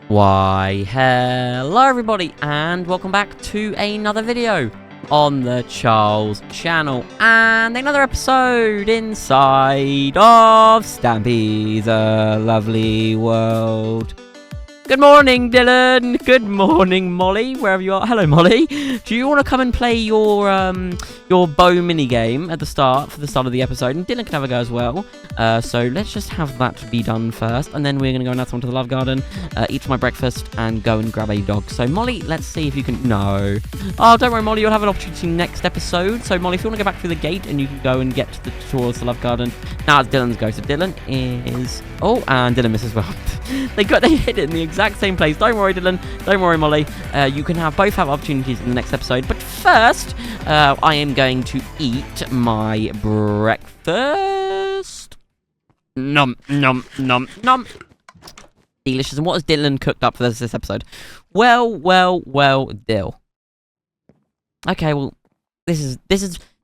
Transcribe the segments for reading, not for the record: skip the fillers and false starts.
Why, hello everybody, and welcome back to another video on the Charles channel, and another episode inside of Stampy's lovely world. Good morning, Dylan. Good morning, Molly, wherever you are. Hello, Molly. Do you want to come and play your bow minigame at the start, for the start of the episode? And Dylan can have a go as well. So let's just have that be done first, and then we're going to go out onto the love garden, eat my breakfast, and go and grab a dog. So, Molly, let's see if you can... No. Oh, don't worry, Molly. You'll have an opportunity next episode. So, Molly, if you want to go back through the gate, and you can go and get towards the love garden. Now it's Dylan's go. So, Dylan is... Oh, and Dylan misses well. They hit it in the exact same place. Don't worry, Dylan. Don't worry, Molly. You can both have opportunities in the next episode. But first, I am going to eat my breakfast. Nom, nom, nom, nom. Delicious. And what has Dylan cooked up for this episode? Well, Dill. Okay, well, this is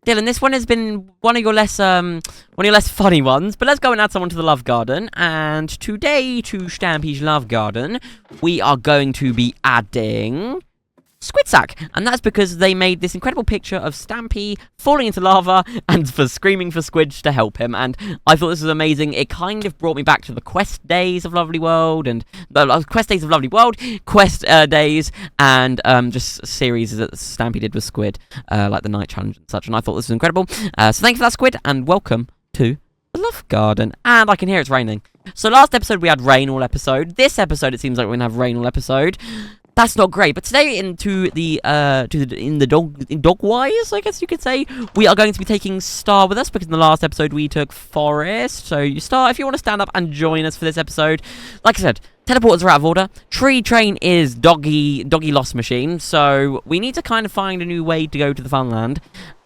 Dylan, this one has been one of your less funny ones, but let's go and add someone to the love garden. And today, to Stampy's love garden, we are going to be adding Squidsack, and that's because they made this incredible picture of Stampy falling into lava and for screaming for Squidge to help him, and I thought this was amazing. It kind of brought me back to the quest days of Lovely World, and quest days, and just series that Stampy did with Squid, like the night challenge and such, and I thought this was incredible. So thank you for that, Squid, and welcome to the love garden. And I can hear it's raining. So last episode we had rain all episode. This episode it seems like we're gonna have rain all episode. That's not great, but today in dog wise, I guess you could say, we are going to be taking Star with us, because in the last episode we took Forest. So you Star, if you want to stand up and join us for this episode. Like I said, teleporters are out of order. Tree Train is doggy lost machine. So we need to kind of find a new way to go to the funland,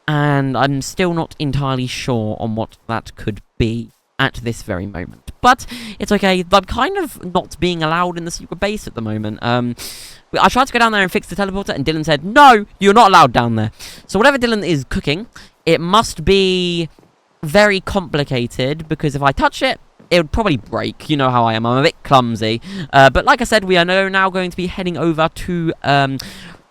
and I'm still not entirely sure on what that could be at this very moment. But it's okay. I'm kind of not being allowed in the secret base at the moment. I tried to go down there and fix the teleporter, and Dylan said, no, you're not allowed down there. So whatever Dylan is cooking, it must be very complicated, because if I touch it, it would probably break. You know how I am. I'm a bit clumsy. But like I said, we are now going to be heading over to...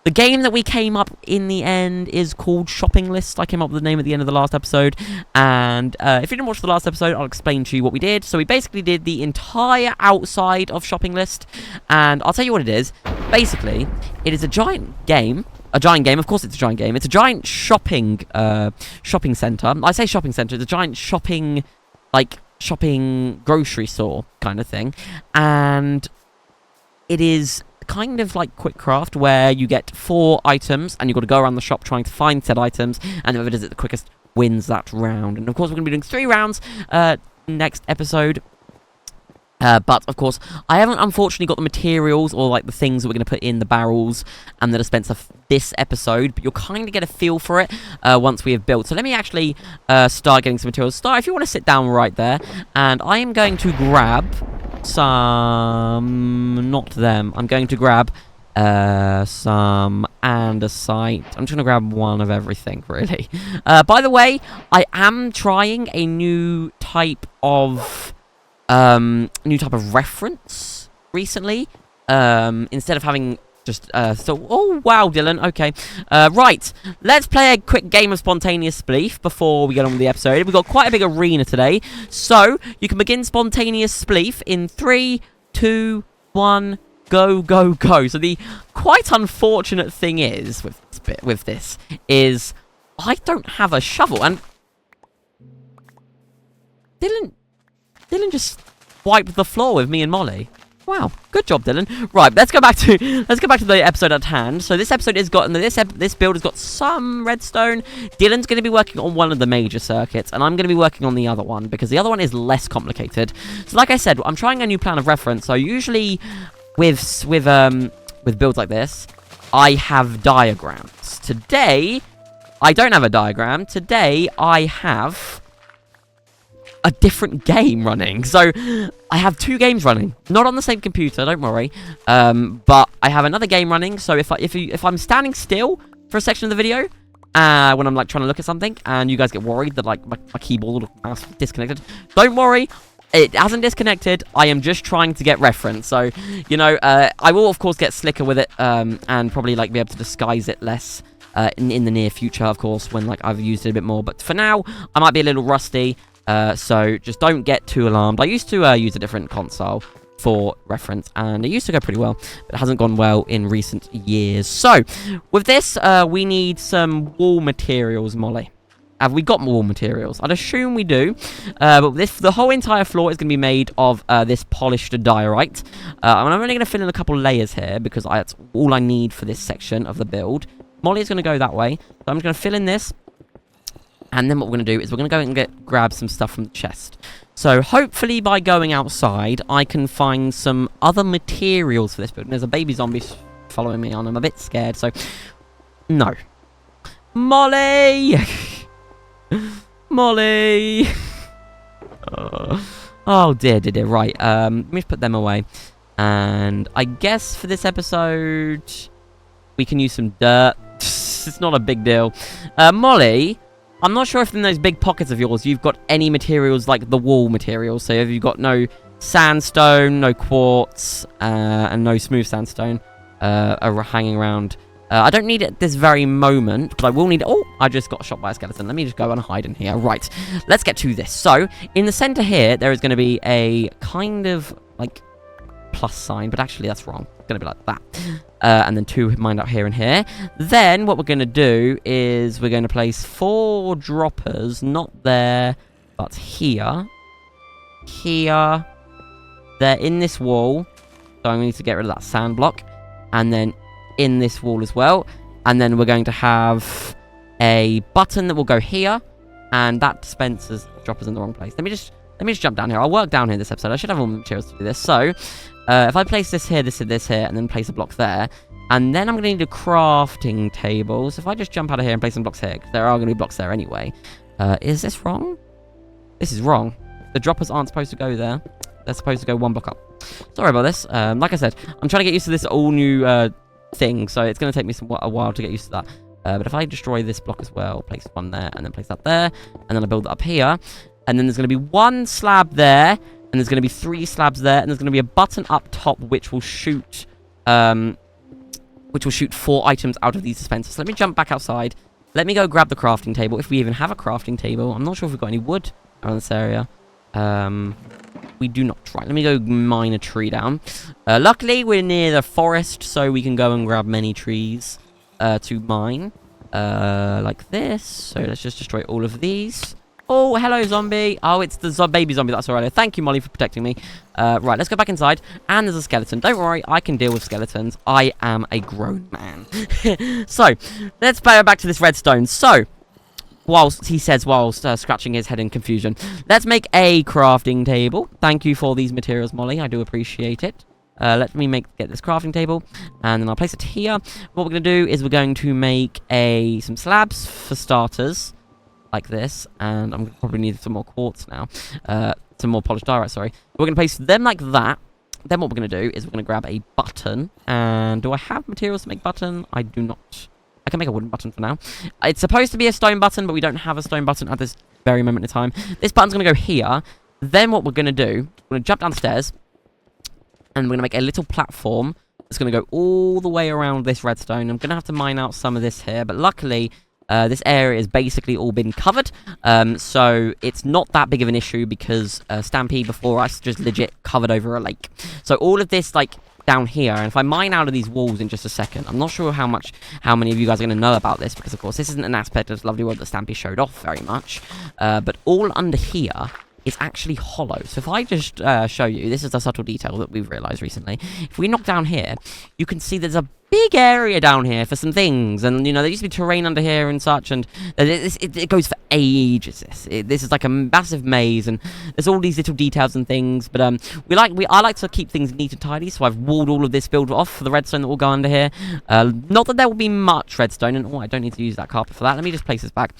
the game that we came up in the end is called Shopping List. I came up with the name at the end of the last episode. And if you didn't watch the last episode, I'll explain to you what we did. So we basically did the entire outside of Shopping List. And I'll tell you what it is. Basically, it is a giant game. A giant game. Of course it's a giant game. It's a giant shopping centre. I say shopping centre. It's a giant shopping grocery store kind of thing. And it is... kind of like Quick Craft, where you get 4 items and you've got to go around the shop trying to find said items, and whoever does it the quickest wins that round. And of course we're going to be doing 3 rounds next episode. But of course I haven't unfortunately got the materials or like the things that we're going to put in the barrels and the dispenser this episode, but you'll kind of get a feel for it once we have built. So let me actually start getting some materials. Star, if you want to sit down right there, and I am going to grab some... not them. I'm going to grab some andesite. I'm just going to grab one of everything, really. By the way, I am trying a new type of reference recently. Instead of having just oh wow, Dylan. Okay, right. Let's play a quick game of spontaneous spleef before we get on with the episode. We've got quite a big arena today, so you can begin spontaneous spleef in 3, 2, 1. Go, go, go. So the quite unfortunate thing is with this is I don't have a shovel, and Dylan just wiped the floor with me and Molly. Wow, good job, Dylan. Right, let's go back to the episode at hand. So this episode has got this build has got some redstone. Dylan's going to be working on one of the major circuits, and I'm going to be working on the other one because the other one is less complicated. So like I said, I'm trying a new plan of reference. So usually with builds like this, I have diagrams. Today, I don't have a diagram. Today, I have a different game running. So I have 2 games running, not on the same computer, don't worry, but I have another game running. So if I'm standing still for a section of the video when I'm like trying to look at something and you guys get worried that like my keyboard or mouse is disconnected, don't worry, It hasn't disconnected. I am just trying to get reference. So, you know, I will, of course, get slicker with it and probably, like, be able to disguise it less in the near future, of course, when, like, I've used it a bit more. But for now, I might be a little rusty. So just don't get too alarmed. I used to use a different console for reference, and it used to go pretty well, but it hasn't gone well in recent years. So, with this, we need some wall materials, Molly. Have we got wall materials? I'd assume we do, but the whole entire floor is going to be made of this polished diorite. I'm only going to fill in a couple layers here, because that's all I need for this section of the build. Molly's going to go that way, so I'm just going to fill in this, and then what we're going to do is we're going to go and grab some stuff from the chest. So, hopefully, by going outside, I can find some other materials for this build. There's a baby zombie following me on. I'm a bit scared, so... No. Molly! Molly! Oh, dear. Right, let me just put them away. And I guess for this episode, we can use some dirt. It's not a big deal. Molly... I'm not sure if in those big pockets of yours you've got any materials like the wall materials. So have you got no sandstone, no quartz, and no smooth sandstone hanging around? I don't need it at this very moment, but I will need it. Oh, I just got shot by a skeleton. Let me just go and hide in here. Right, let's get to this. So in the center here, there is going to be a kind of like plus sign, but actually that's wrong. It's going to be like that. And then 2 mined out here and here. Then what we're going to do is we're going to place 4 droppers, not there, but here. Here. They're in this wall. So I'm going to need to get rid of that sand block. And then in this wall as well. And then we're going to have a button that will go here. And that dispenses droppers in the wrong place. Let me just jump down here. I'll work down here this episode. I should have all the materials to do this. So, if I place this here, this here, and then place a block there, and then I'm going to need a crafting table. So if I just jump out of here and place some blocks here, because there are going to be blocks there anyway. Is this wrong? This is wrong. The droppers aren't supposed to go there. They're supposed to go 1 block up. Sorry about this. Like I said, I'm trying to get used to this all new thing, so it's going to take me a while to get used to that. But if I destroy this block as well, place 1 there, and then place that there, and then I build it up here, and then there's going to be 1 slab there, and there's going to be 3 slabs there, and there's going to be a button up top which will shoot 4 items out of these dispensers. So let me jump back outside. Let me go grab the crafting table, if we even have a crafting table. I'm not sure if we've got any wood around this area. We do not. Right, let me go mine a tree down. Luckily, we're near the forest, so we can go and grab many trees to mine. Like this. So let's just destroy all of these. Oh, hello, zombie. Oh, it's the baby zombie. That's all right. Thank you, Molly, for protecting me. Right, let's go back inside. And there's a skeleton. Don't worry, I can deal with skeletons. I am a grown man. So, let's go back to this redstone. So, whilst scratching his head in confusion, let's make a crafting table. Thank you for these materials, Molly. I do appreciate it. Let me get this crafting table, and then I'll place it here. What we're going to do is we're going to make some slabs for starters. Like this, and I'm probably need some more quartz now, some more polished diorite, sorry. We're going to place them like that. Then what we're going to do is we're going to grab a button, and do I have materials to make button? I do not. I can make a wooden button for now. It's supposed to be a stone button, but we don't have a stone button at this very moment in time. This button's going to go here. Then what we're going to do, we're going to jump down the stairs, and we're going to make a little platform that's going to go all the way around this redstone. I'm going to have to mine out some of this here, but luckily... this area has basically all been covered, so it's not that big of an issue because Stampy before us just legit covered over a lake. So all of this, like, down here, and if I mine out of these walls in just a second, I'm not sure how many of you guys are going to know about this, because of course this isn't an aspect of this lovely world that Stampy showed off very much, but all under here is actually hollow. So if I just show you, this is a subtle detail that we've realized recently. If we knock down here, you can see there's a big area down here for some things, and you know there used to be terrain under here and such, and it goes for ages. This is like a massive maze, and there's all these little details and things. But I like to keep things neat and tidy, so I've walled all of this build off for the redstone that will go under here. Not that there will be much redstone, and I don't need to use that carpet for that. Let me just place this back.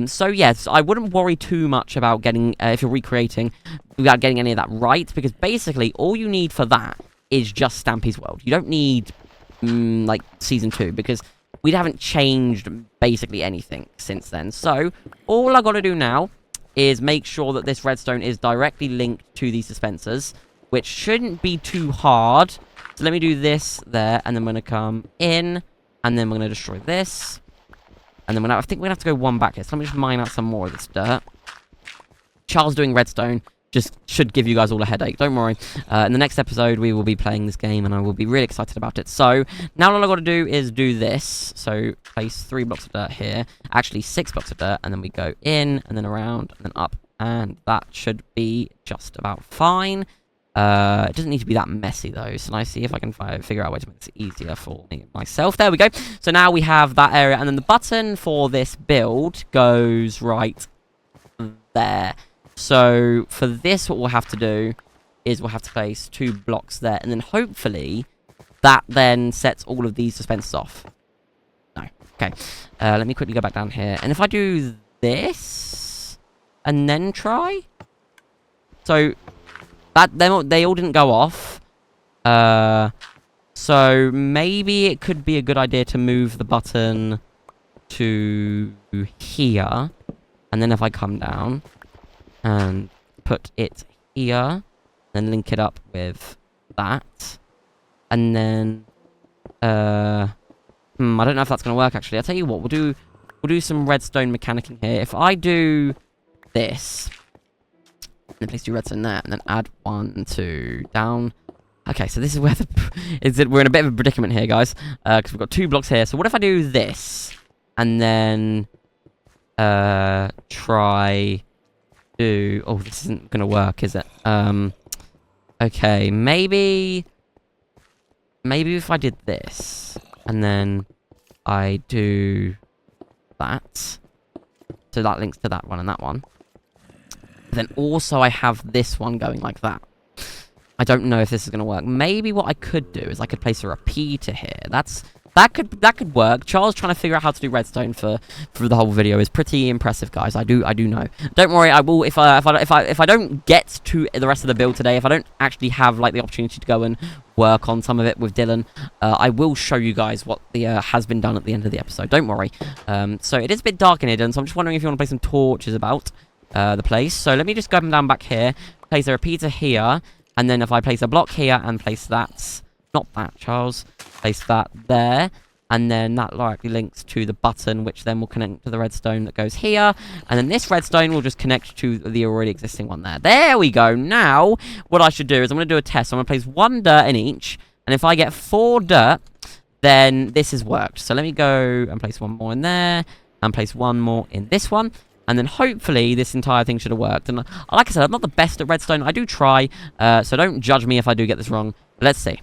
So yes, I wouldn't worry too much about getting if you're recreating without getting any of that right, because basically all you need for that is just Stampy's world. You don't need like season 2, because we haven't changed basically anything since then. So all I gotta do now is make sure that this redstone is directly linked to these dispensers, which shouldn't be too hard. So let me do this there, and then I'm going to come in, and then we're going to destroy this. And then I think we're going to have to go one back here. So let me just mine out some more of this dirt. Charles doing redstone just should give you guys all a headache. Don't worry. In the next episode, we will be playing this game, and I will be really excited about it. So now all I've got to do is do this. So place 3 blocks of dirt here. Actually, 6 blocks of dirt, and then we go in, and then around, and then up. And that should be just about fine. It doesn't need to be that messy, though. So let's see if I can figure out a way to make this easier for myself. There we go. So now we have that area, and then the button for this build goes right there. So for this, what we'll have to do is we'll have to place 2 blocks there, and then hopefully that then sets all of these dispensers off. No. Okay. Let me quickly go back down here. And if I do this and then try, so that they all didn't go off. So maybe it could be a good idea to move the button to here, and then if I come down and put it here, then link it up with that, and then I don't know if that's gonna work. Actually, I'll tell you what, we'll do some redstone mechanicking here. If I do this, then place 2 redstone there, and then add 1, 2 down. Okay, so this is where we're in a bit of a predicament here, guys, because we've got 2 blocks here. So what if I do this, and then try do... Oh, this isn't going to work, is it? Okay, maybe if I did this, and then I do that, so that links to that one and that one. Then also I have this one going like that. I don't know if this is going to work. Maybe what I could do is I could place a repeater here. That could work. Charles trying to figure out how to do redstone for the whole video is pretty impressive, guys. I do know. Don't worry, I will if I don't get to the rest of the build today, if I don't actually have like the opportunity to go and work on some of it with Dylan, I will show you guys what has been done at the end of the episode. Don't worry. So it is a bit dark in here, Dylan, so I'm just wondering if you want to place some torches about the place. So let me just go down back here, place a repeater here, and then if I place a block here and place that, not that, Charles, place that there, and then that likely links to the button, which then will connect to the redstone that goes here, and then this redstone will just connect to the already existing one there. There we go. Now, what I should do is I'm going to do a test. I'm going to place 1 dirt in each, and if I get 4 dirt, then this has worked. So let me go and place 1 more in there, and place 1 more in this one. And then hopefully this entire thing should have worked. And like I said, I'm not the best at redstone. I do try, so don't judge me if I do get this wrong. But let's see.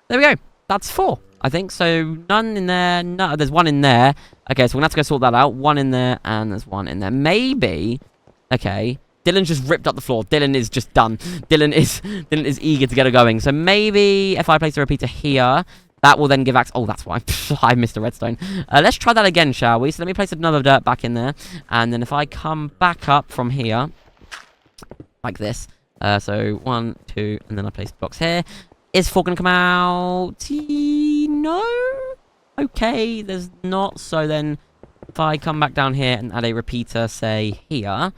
There we go. That's 4, I think. So none in there. No, there's 1 in there. Okay, so we're going to have to go sort that out. 1 in there, and there's 1 in there. Maybe. Okay. Dylan's just ripped up the floor. Dylan is just done. Dylan is eager to get it going. So maybe if I place a repeater here, that will then give access. Oh, that's why I missed a redstone. Let's try that again, shall we? So let me place another dirt back in there. And then if I come back up from here, like this. So 1, 2, and then I place blocks here. Is 4 going to come out? No? Okay, there's not. So then if I come back down here and add a repeater, say, here.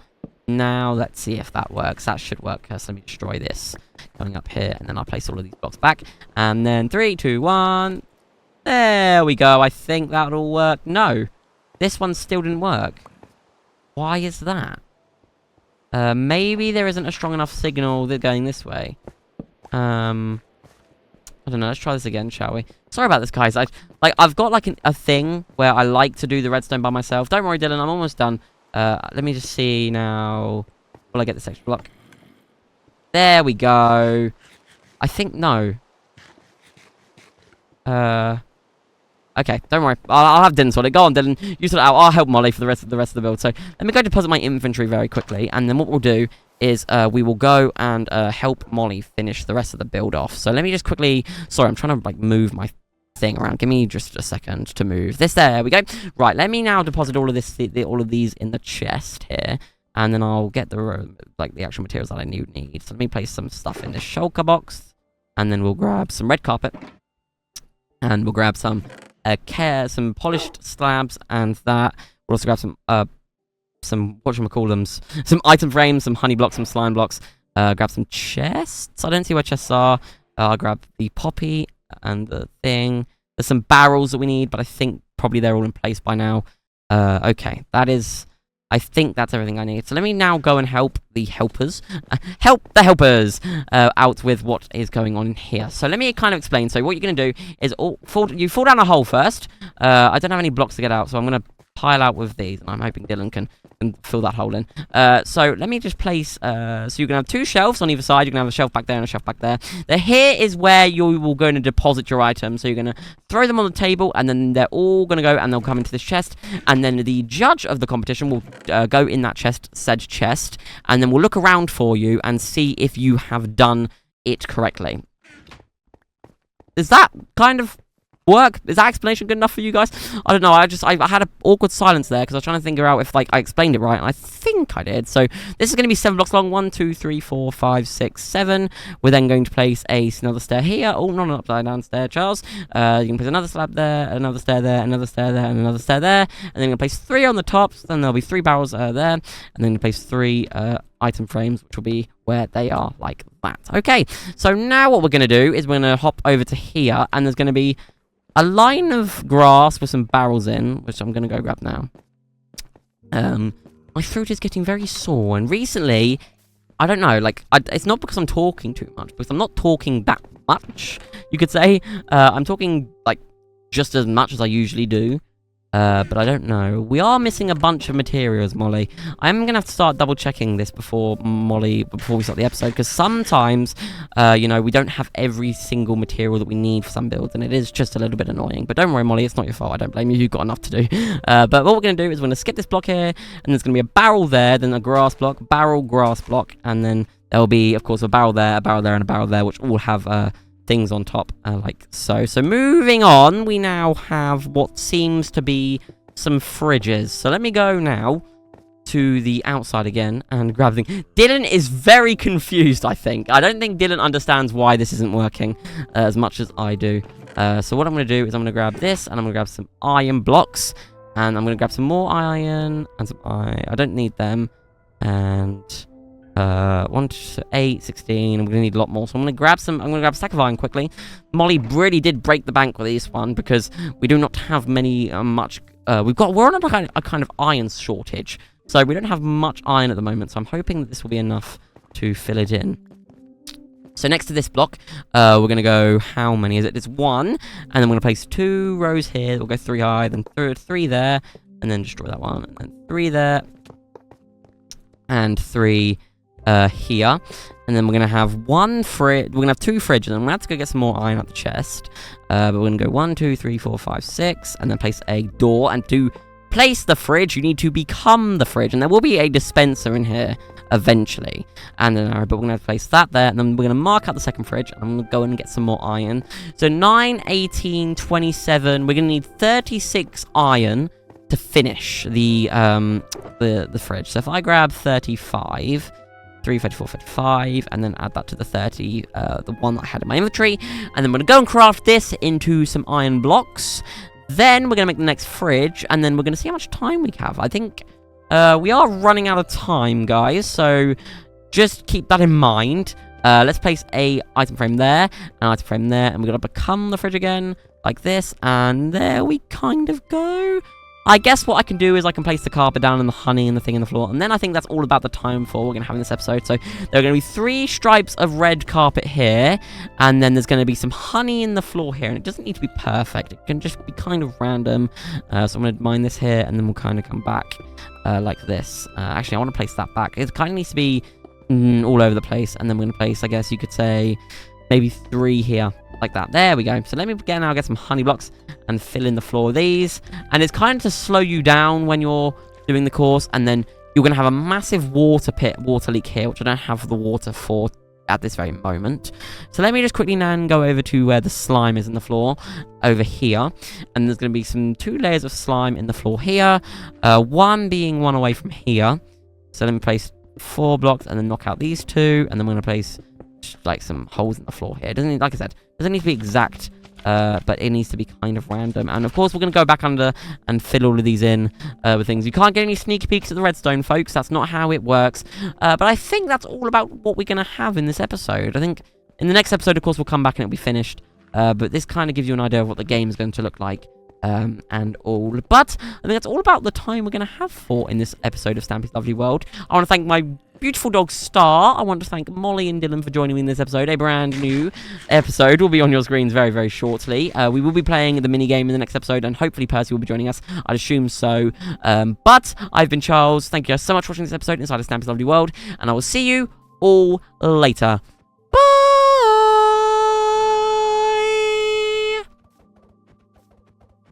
Now, let's see if that works. That should work. So let me destroy this. Coming up here, and then I'll place all of these blocks back. And then 3, 2, 1. There we go. I think that'll work. No. This one still didn't work. Why is that? Maybe there isn't a strong enough signal that's going this way. I don't know. Let's try this again, shall we? Sorry about this, guys. I've got like a thing where I like to do the redstone by myself. Don't worry, Dylan. I'm almost done. Let me just see now. Will I get this extra block? There we go. I think no. Okay, don't worry. I'll have Dylan sort it. Go on, Dylan. You sort it out. I'll help Molly for the rest of the build. So let me go deposit my inventory very quickly, and then what we'll do is we will go and help Molly finish the rest of the build off. So let me just quickly. Sorry, I'm trying to like move my thing around. Give me just a second to move this. There we go. Right, let me now deposit all of this, all of these in the chest here, and then I'll get the the actual materials that I need. So let me place some stuff in this shulker box, and then we'll grab some red carpet, and we'll grab some polished slabs, and that we'll also grab some some whatchamacallums, some item frames, some honey blocks, some slime blocks. Grab some chests. I don't see where chests are. I'll grab the poppy and the thing. There's some barrels that we need, but I think probably they're all in place by now. Okay, I think that's everything I need. So let me now go and help the helpers. Help the helpers out with what is going on here. So let me kind of explain. So what you're going to do is you fall down a hole first. I don't have any blocks to get out, so I'm going to pile out with these. And I'm hoping Dylan can fill that hole in. So let me just place... so you're going to have 2 shelves on either side. You're going to have a shelf back there and a shelf back there. Here is where you will go and deposit your items. So you're going to throw them on the table, and then they're all going to go, and they'll come into this chest. And then the judge of the competition will go in that said chest, and then we'll look around for you and see if you have done it correctly. Is that kind of... work? Is that explanation good enough for you guys? I don't know. I had an awkward silence there because I was trying to figure out if I explained it right, and I think I did. So this is going to be 7 blocks long. 1, 2, 3, 4, 5, 6, 7. We're then going to place another stair here. Oh, not an upside down stair, Charles. You can place another slab there, another stair there, another stair there, and another stair there. And then you're going to place 3 on the tops. Then there'll be 3 barrels there, and then you place 3 item frames, which will be where they are, like that. Okay. So now what we're going to do is we're going to hop over to here, and there's going to be a line of grass with some barrels in, which I'm going to go grab now. My throat is getting very sore, and recently, I don't know, like, it's not because I'm talking too much, because I'm not talking that much, you could say. I'm talking, like, just as much as I usually do. But I don't know. We are missing a bunch of materials, Molly. I am going to have to start double-checking this before we start the episode, because sometimes, you know, we don't have every single material that we need for some builds, and it is just a little bit annoying. But don't worry, Molly, it's not your fault. I don't blame you. You've got enough to do. But what we're going to do is we're going to skip this block here, and there's going to be a barrel there, then a grass block, barrel, grass block, and then there will be, of course, a barrel there, and a barrel there, which all have... things on top, like so. So moving on, we now have what seems to be some fridges. So let me go now to the outside again and grab the thing. Dylan is very confused, I think. I don't think Dylan understands why this isn't working as much as I do. So what I'm going to do is I'm going to grab this, and I'm going to grab some iron blocks, and I'm going to grab some more iron, and some iron. I don't need them, and... 1 to 8, 16. I'm gonna need a lot more, so I'm gonna grab a stack of iron quickly. Molly really did break the bank with this one because we do not have many we're on a kind of iron shortage, so we don't have much iron at the moment. So I'm hoping that this will be enough to fill it in. So next to this block, we're gonna go. How many is it? It's 1, and then we're gonna place 2 rows here. We'll go 3 high, then 3 there, and then destroy that one, and then 3 there, and 3. Here, and then we're gonna have 1 fridge. We're gonna have 2 fridges, and I'm gonna have to go get some more iron out the chest. But we're gonna go 1, 2, 3, 4, 5, 6, and then place a door. And to place the fridge, you need to become the fridge, and there will be a dispenser in here eventually. And then, but we're gonna have to place that there, and then we're gonna mark out the second fridge. And I'm gonna go in and get some more iron. So 9, 18, 27. We're gonna need 36 iron to finish the fridge. So if I grab 35. 3, 34, 35, and then add that to the 30, the one that I had in my inventory, and then we're going to go and craft this into some iron blocks. Then we're going to make the next fridge, and then we're going to see how much time we have. I think we are running out of time, guys, so just keep that in mind. Let's place a item frame there, an item frame there, and we're going to become the fridge again, like this, and there we kind of go. I guess what I can do is I can place the carpet down and the honey and the thing in the floor. And then I think that's all about the time for we're going to have in this episode. So there are going to be 3 stripes of red carpet here. And then there's going to be some honey in the floor here. And it doesn't need to be perfect. It can just be kind of random. So I'm going to mine this here. And then we'll kind of come back like this. Actually, I want to place that back. It kind of needs to be all over the place. And then we're going to place, I guess you could say, maybe 3 here. Like that. There we go. So let me now get some honey blocks and fill in the floor with these. And it's kind of to slow you down when you're doing the course. And then you're going to have a massive water leak here, which I don't have the water for at this very moment. So let me just quickly now go over to where the slime is in the floor over here. And there's going to be 2 layers of slime in the floor here. 1 being 1 away from here. So let me place 4 blocks and then knock out these 2. And then we're going to place like some holes in the floor here. It doesn't need, like I said, doesn't need to be exact but it needs to be kind of random. And of course, we're going to go back under and fill all of these in with things. You can't get any sneaky peeks at the redstone, folks. That's not how it works. But I think that's all about what we're going to have in this episode. I think in the next episode, of course, we'll come back and it'll be finished. But this kind of gives you an idea of what the game is going to look like. And all. But I think that's all about the time we're going to have for in this episode of Stampy's Lovely World. I want to thank my beautiful dog Star. I want to thank Molly and Dylan for joining me in this episode. A brand new episode will be on your screens very, very shortly. We will be playing the minigame in the next episode, and hopefully Percy will be joining us. I'd assume so. But I've been Charles. Thank you guys so much for watching this episode inside of Stampy's Lovely World, and I will see you all later.